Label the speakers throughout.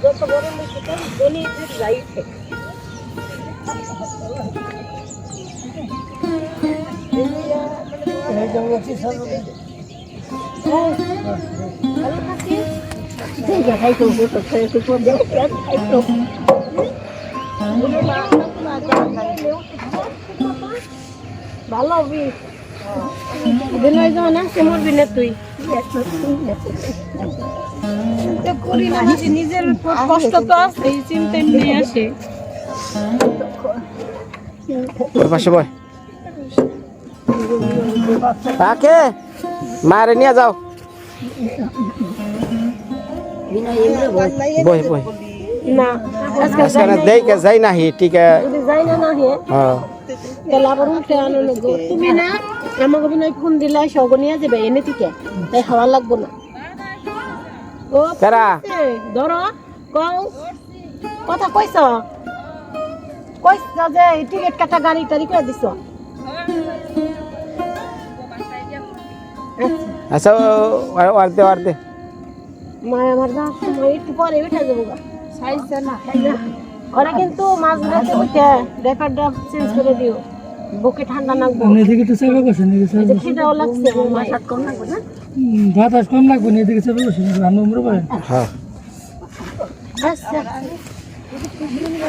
Speaker 1: যত বড় লোক গণিতের রাইটে ভালো হবি বিনয় যখন আসছে মরবি না তুই করি না নিজের কষ্ট তো আছে এই চিন্তা নিয়ে আসে
Speaker 2: পাশে বয় তাকে মারে নিয়ে যাও বই বই
Speaker 1: না
Speaker 2: আজকে দেই কে যাই না হি ঠিক
Speaker 1: যদি যাই না হে
Speaker 2: হ্যাঁ
Speaker 1: তাহলে আবার উঠে আনো লাগবে তুমি না আমাকে বিনয় ফোন দিলে সগনিয়া যাবে এনে থেকে তাই খাওয়া লাগবো না ও
Speaker 2: কারা
Speaker 1: ধরো কও কথা কইছ কইছ যে টিকিট কাটা গাড়ি টাড়ি করে দিছ
Speaker 2: আচ্ছা ওয়ারদে ওয়ারদে
Speaker 1: মা আমার না সময় একটু পরে উঠে যাবো গা সাইজ না ওরা কিন্তু মাছ ধরতে উঠে রেপারটা চেঞ্জ করে দিও বুকে ঠান্ডা লাগবে
Speaker 3: এদিকে তো সেবা করছেন এদিকে
Speaker 1: খিদাও লাগছে মাছ হাত কম লাগবে না
Speaker 3: বাতাস কম লাগবে না এদিকে সেবা করছেন আমরা উমরা পাই
Speaker 2: হ্যাঁ
Speaker 1: আচ্ছা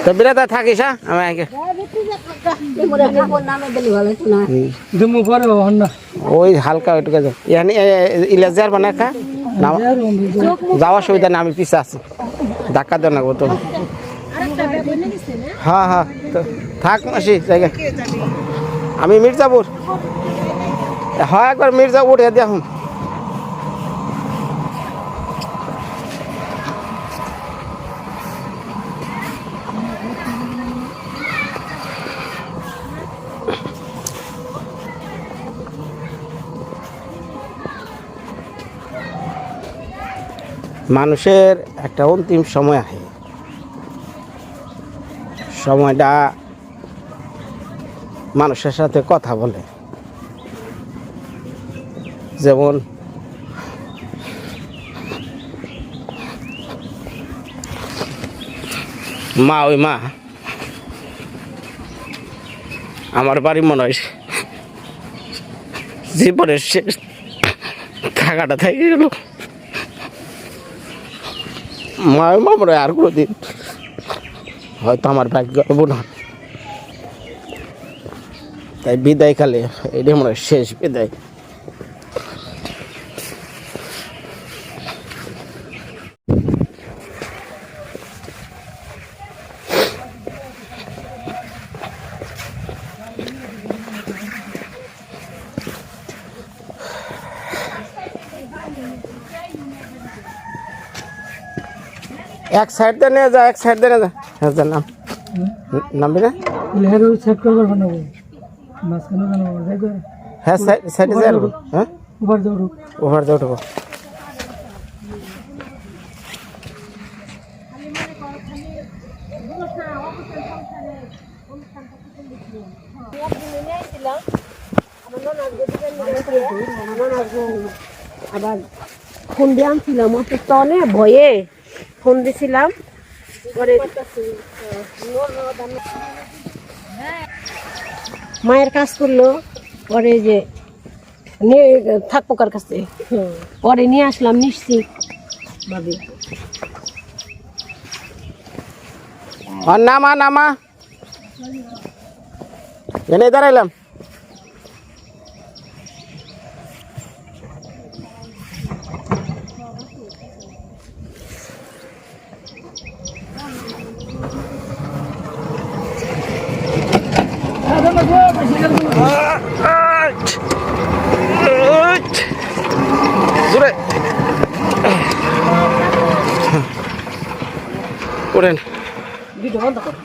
Speaker 2: তো বিরাতা থাকিস হ্যাঁ আমি আগে
Speaker 3: দমু পরে হন্না
Speaker 2: ওই হালকা ওইটুকু যাও ইয়ানি ইলাজার বানা খা না যাওয়ার সুবিধা না আমি পিছে আছি ধাক্কা দেন না তো হ্যাঁ হ্যাঁ তো থাক মাসি জায়গা আমি মির্জাপুর হ্যাঁ একবার মির্জাপুর এ দেখুন মানুষের একটা অন্তিম সময় আসে সময়টা মানুষের সাথে কথা বলে যেমন মা ওই মা আমার বাড়ি মনে হয় জীবনের শেষ থাকাটা থেকে গেল মা মনে হয় আর কোনো দিন হয়তো আমার ভাগ্য হবো না তাই বিদায় কালে এটা মনে হয় শেষ বিদায় এক সাইড দিয়ে নিয়ে যা এক সাইড দিয়ে নিয়ে যা হ্যাঁ যা নাম নামবি না
Speaker 3: লেহের সেট করবার বানাবো মাঝখানে বানাবো যাই করে
Speaker 2: হ্যাঁ সাইডে যা হ্যাঁ
Speaker 3: উপর দৌড়
Speaker 2: ওভার দিয়ে উঠবো
Speaker 1: আবার ফোন দিয়ে আনছিলাম অসুস্থ অনেক ভয়ে ফোন দিছিলাম পরে মায়ের কাজ করলো পরে যে থাকবো কার কাছে পরে নিয়ে আসলাম নিশ্চিত ভাবি
Speaker 2: নামা নামা এনে দাঁড়াইলাম জোরে ওঠেন
Speaker 1: ভিডিও বন্ধ করো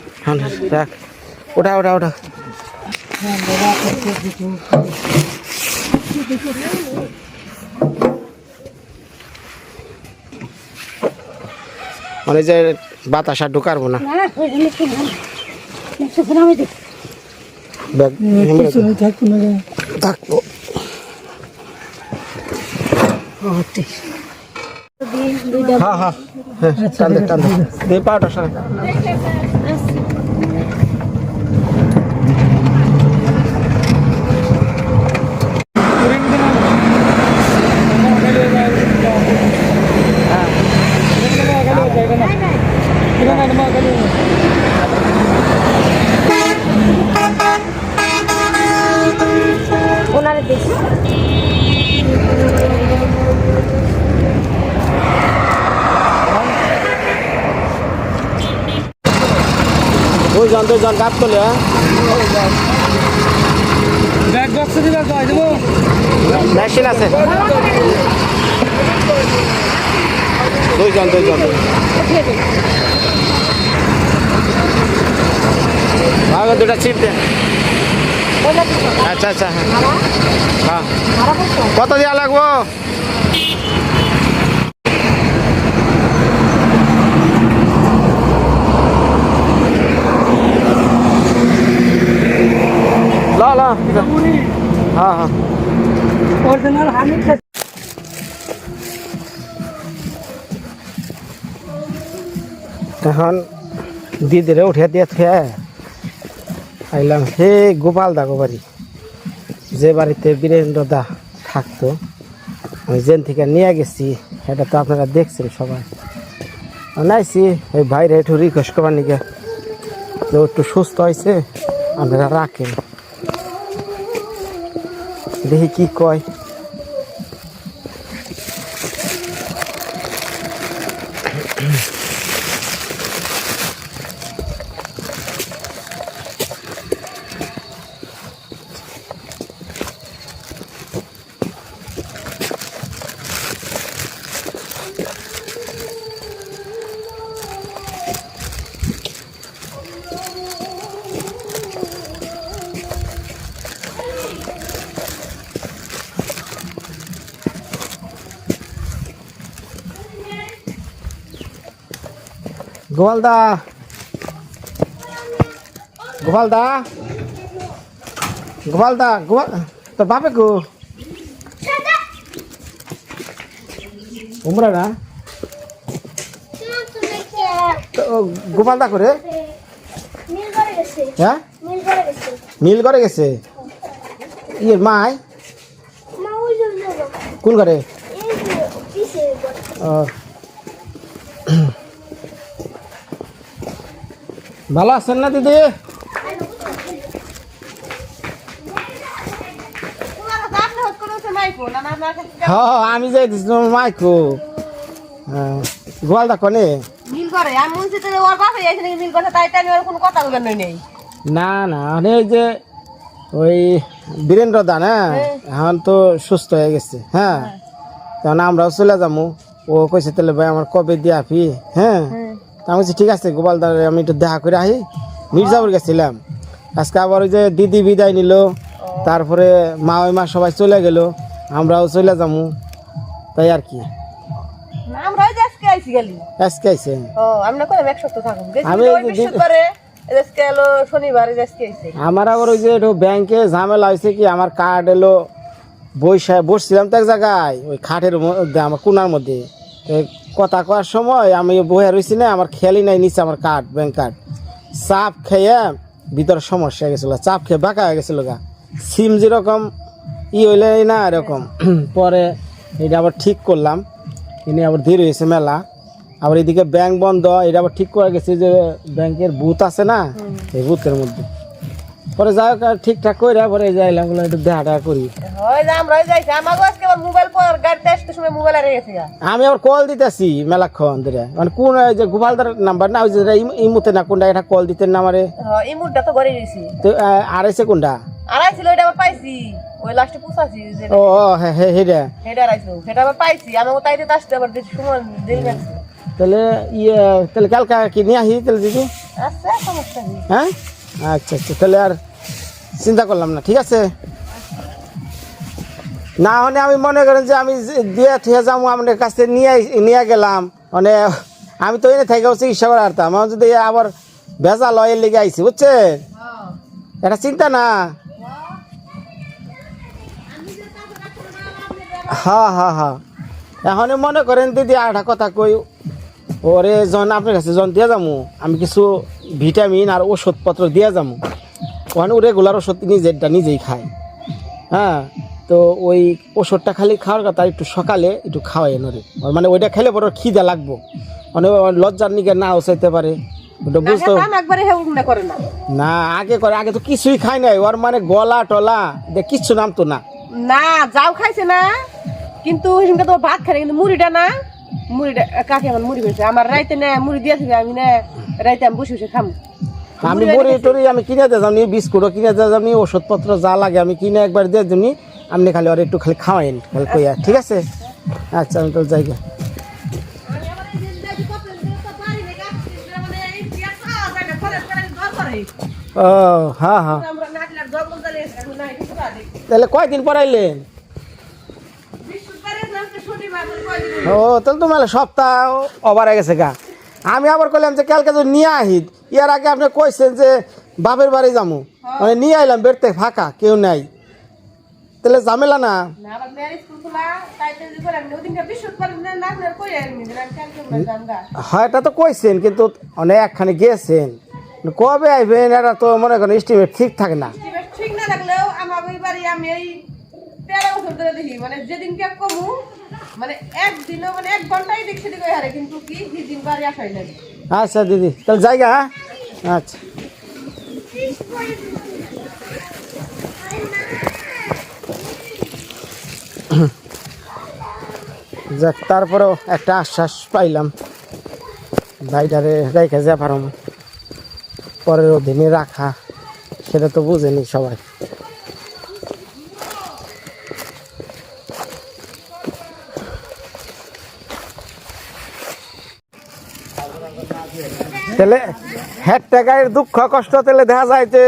Speaker 2: দেখ ওঠা ওঠা ওঠা মানে যে বাতাস আর ঢুকারবো না থাকবো
Speaker 1: দুইটা
Speaker 2: হ্যাঁ হ্যাঁ হ্যাঁ টান দে দে পাউডার সারা
Speaker 1: ওনারে দেখি
Speaker 2: দুইজন গাছ তোলে
Speaker 3: ব্যাগ বক্স দিবা যাই দেবো
Speaker 2: মেশিন আছে দুইজন ভালো দুটা চিপ দে আচ্ছা আচ্ছা হ্যাঁ কত দেওয়া লাগবো ল হ্যাঁ হ্যাঁ
Speaker 3: অরিজিনাল হানি
Speaker 2: এখন দিদিরে উঠে দিয়ে থুয়ে আইলাম হে গোপাল দা বাড়ি যে বাড়িতে বীরেন্দ্র দা থাকতো আমি যেন থেকে নিয়ে গেছি এটা তো আপনারা দেখছেন সবাই নাইছি ওই ভাইরে একটু রিকোয়েস্ট করবার নিকে যে একটু সুস্থ হয়েছে আপনারা রাখেন দেখি কি কয় গোপালদা তোর বাপে গো উমরা না গোপালদা করে হ্যাঁ মিল করে গেছে ইয়ে মাই কোন করে ভালো আছেন না দিদি হ্যাঁ আমি যাই দিস মাইকো গোয়ালদা কনে
Speaker 1: মিল করে আমি মনছি তো ওর বাপে আইছে নাকি মিল করে তাই আমি ওর কোনো কথা বলবার নেই
Speaker 2: না না মানে ওই যে ওই বীরেন্দ্র দা না এখন তো সুস্থ হয়ে গেছে হ্যাঁ তখন আমরাও চলে যাবো ও কইছে তাহলে ভাই আমার কবে দিয়ে আপি হ্যাঁ আমি বলছি ঠিক আছে গোপালদার আমি একটু দেখা করে আহি মির্জাপুর গেছিলাম আজকে আবার ওই যে দিদি বিদায় নিল তারপরে মা ওই মা সবাই চলে গেল আমরাও চলে যাবো তাই আর কি
Speaker 1: আমরা ওই আজকে আইছি গেলি
Speaker 2: আজকে আইছে
Speaker 1: আমরা করে এক সপ্তাহ থাকুন
Speaker 2: আমি
Speaker 1: ওই বৃহস্পতিবারে আজকে এলো শনিবারে আজকে আইছে
Speaker 2: আমার আবার ওই যে একটু ব্যাংকে ঝামেলা হয়েছে কি আমার কার্ড এলো বসছিলাম তো এক জায়গায় ওই খাটের মধ্যে আমার কোনার মধ্যে কথা কওয়ার সময় আমি বহে রয়েছি না আমার খেয়ালই নাই নিচে আমার কার্ড ব্যাংক কার্ড চাপ খেয়ে ভিতরে সমস্যা হয়ে গেছিলো চাপ খেয়ে বাঁকা হয়ে গেছিলো গা সিম যেরকম হইলে না এরকম পরে এটা আবার ঠিক করলাম এনে আবার ধীর হয়েছে মেলা আবার এদিকে ব্যাংক বন্ধ এটা আবার ঠিক করে গেছে যে ব্যাংকের বুথ আছে না এই বুথের মধ্যে পরে যাই হোক ঠিকঠাক করে পরে যাইলাম একটু দেখা করি আমি আবার কল দিতেছি মেলাক্ষণ ধরে মানে কোন যে গোপালদার নাম্বার না ওই যে এই মুহূর্তে না কোনটা এটা কল দিতেন না আমারে
Speaker 1: এই মুহূর্তে তো ঘরে গেছি
Speaker 2: তো আড়াইছে কোনটা
Speaker 1: আড়াইছিল এটা আবার পাইছি ওই লাস্টে পুষাছি
Speaker 2: ও হ্যাঁ হ্যাঁ হেডা
Speaker 1: হেডা আড়াইছিল সেটা আবার পাইছি আমি তাইতে আসতে আবার বেশি সময় দেরি লাগছে
Speaker 2: তাহলে তাহলে কালকা কি নিয়ে আসি তাহলে দিদি
Speaker 1: আচ্ছা সমস্যা নেই
Speaker 2: হ্যাঁ আচ্ছা আচ্ছা তাহলে আর চিন্তা করলাম না ঠিক আছে না হলে আমি মনে করেন যে আমি দিয়ে থুয়ে যাবো আপনার কাছে নিয়ে গেলাম মানে আমি তো এনে থেকে চিকিৎসা করে আরতাম আমার যদি আবার ভেজা লয়ের লেগে আইছি বুঝছেন এটা চিন্তা না হ্যাঁ হ্যাঁ হ্যাঁ এখন মনে করেন দিদি আর একটা কথা কই, ওরে যখন আপনার কাছে যখন দিয়ে যাবো আমি কিছু ভিটামিন আর ওষুধপত্র দিয়ে যাবো, ওখানে ও রেগুলার ওষুধ নিজেই খায়। হ্যাঁ, তো ওই ওষুধটা খালি খাওয়ার কথা একটু সকালে একটু খাওয়াই নরে, মানে ওইটা খেলে বড় খিদে লাগবো, মানে লজ্জার নিকে নাও চাইতে পারে, ওটা বুঝতে না। আগে করে, আগে তো কিছুই খাই নাই, ওর মানে গলা টলা কিচ্ছু নামতো না।
Speaker 1: না যাও খাইছে না, কিন্তু তো ভাত খাই, কিন্তু মুড়িটা না, মুড়িটা কাকে আমার মুড়ি বেছে আমার রাইতে না মুড়ি দিয়ে থাকি, আমি না রাইতে আমি বসে বসে খাম।
Speaker 2: আমি মুড়ি টড়ি আমি কিনে দিয়ে যাবনি, বিস্কুটও কিনে দিয়ে যাবনি, ওষুধপত্র যা লাগে আমি কিনে একবার দিয়ে যাবনি, আপনি খালি ওর একটু খালি খাওয়াইন খালি কইয়া, ঠিক আছে? আচ্ছা আমি তো জায়গা ও হ্যাঁ হ্যাঁ। তাহলে কয়দিন পড়াইলেন? ও তাহলে তো মানে সপ্তাহ ওভার হয়ে গেছে গা। আমি আবার কইলাম যে কালকে তো নিয়ে আহিদ, ইয়ার আগে আপনি কইছেন যে বাপের বাড়ি যাবো, মানে নিয়ে আইলাম বেড়তে ফাঁকা কেউ নাই, তাহলে ঝামেলা না। হ্যাঁ এটা তো কইছেন, কিন্তু অনেক একখানে গেছেন, কবে আইবেন এটা তো মনে করেন এস্টিমেট ঠিক থাকে না।
Speaker 1: ঠিক না লাগলেও আমার ওই বাড়ি আমি এই 13 বছর ধরে দেখি, মানে যেদিনকে কমু মানে একদিনও মানে 1 ঘন্টাই দেখছি দিকে হারে, কিন্তু কি দিন বাড়ি আসাই লাগে।
Speaker 2: আচ্ছা দিদি তাহলে জায়গা। আচ্ছা যাক, তারপরেও একটা আশ্বাস পাইলাম, ভাইটারে রেখে যা পারো পরের অধীনে রাখা, সেটা তো বুঝেনি সবাই। তাহলে হেড টাকার দুঃখ কষ্ট তাহলে দেখা যায় যে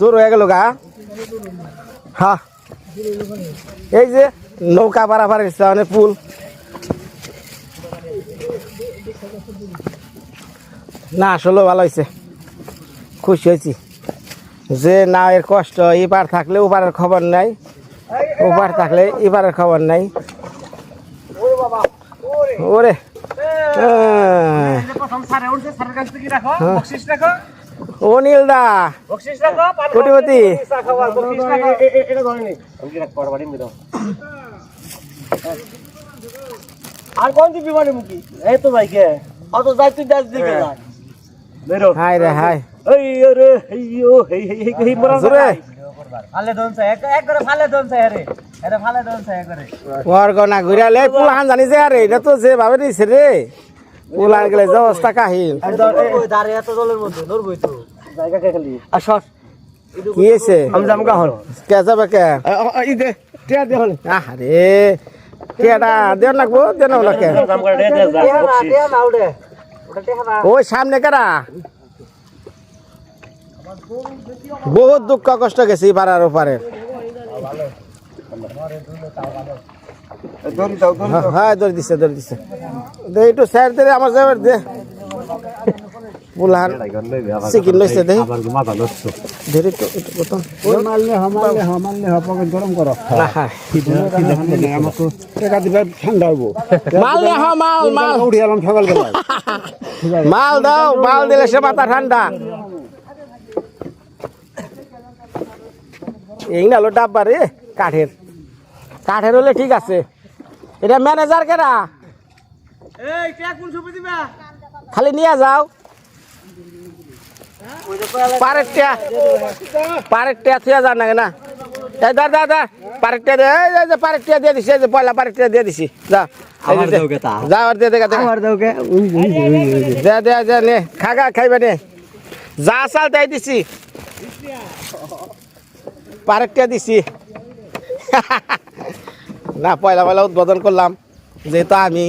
Speaker 2: দূর হয়ে গেল গা। হ্যাঁ এই যে নৌকা পারাপার অনেক পুল, না আসলে ভালো হয়েছে, খুশি হয়েছি যে না এর কষ্ট এবার থাকলে ওপারের খবর নাই, ওপার থাকলে এবারের খবর নাই। ওরে ও নীলদা কোটিপতি,
Speaker 3: আর কোন দিবি মানে মুখি এই তো ভাই কে অত যাই তুই দাস দিকে যা বেরো।
Speaker 2: হাই রে হাই,
Speaker 3: এই রে এইও হেই হেই হেই মরা রে ফালে দনছে এক করে ফালে দনছে আরে আরে ফালে দনছে এক করে
Speaker 2: ওর গনা ঘুরালে পুলান জানি যে আরে এটা তো যে ভাবে দিছে রে, পুলান গেলে যে অবস্থা কাহিল।
Speaker 3: দাঁড়ে এত জলের মধ্যে নরবই তো জায়গা কে খালি আর সর
Speaker 2: কি হইছে?
Speaker 3: আমি যাম গা হল
Speaker 2: কে যাবে কে?
Speaker 3: এই দে টিয়া দে হল
Speaker 2: আরে কেডা দেন লাগবো, দেন লাগে
Speaker 3: কাম করে দে দে যা টিয়া না উড়ে ওটা টিয়া না
Speaker 2: ওই সামনে কেডা, বহুত দুঃখ কষ্ট গেছি পাড়ার ওপারে। হ্যাঁ দৌড় দিছে দে একটু স্যার দে আমার যাবার দে বুলান চিকেন লইছে দে ধরে তো একটু প্রথম
Speaker 3: মারলে পকেট গরম করো
Speaker 2: আমাকে
Speaker 3: টাকা দিবে ঠান্ডা হইব
Speaker 2: মাল নে হ্যাঁ মাল
Speaker 3: উঠে এলাম সকালবেলা
Speaker 2: মাল দাও, মাল দিলে সে মাথা ঠান্ডা। এই না হলো ডাব্বা রে কাঠের হলে ঠিক আছে। এটা ম্যানেজার কেরা, খালি নিয়ে যাও পারেকটা থুয়া যান না কেনা। এই দা পারেকটা দে, এই যে পারেকটা দিয়ে দিছি, এই যে পয়লা পারেকটা দিয়ে দিছি, যা যা আর দে দে নে খাইবা নে, যা চাল তাই দিছি, পারেকটা দিছি। না পয়লা উদ্বোধন করলাম যেহেতু আমি।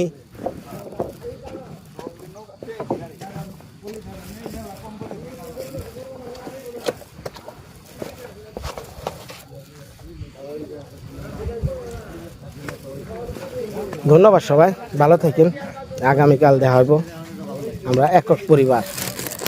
Speaker 2: ধন্যবাদ সবাই, ভালো থাকেন, আগামীকাল দেখা হইব। আমরা একক পরিবার।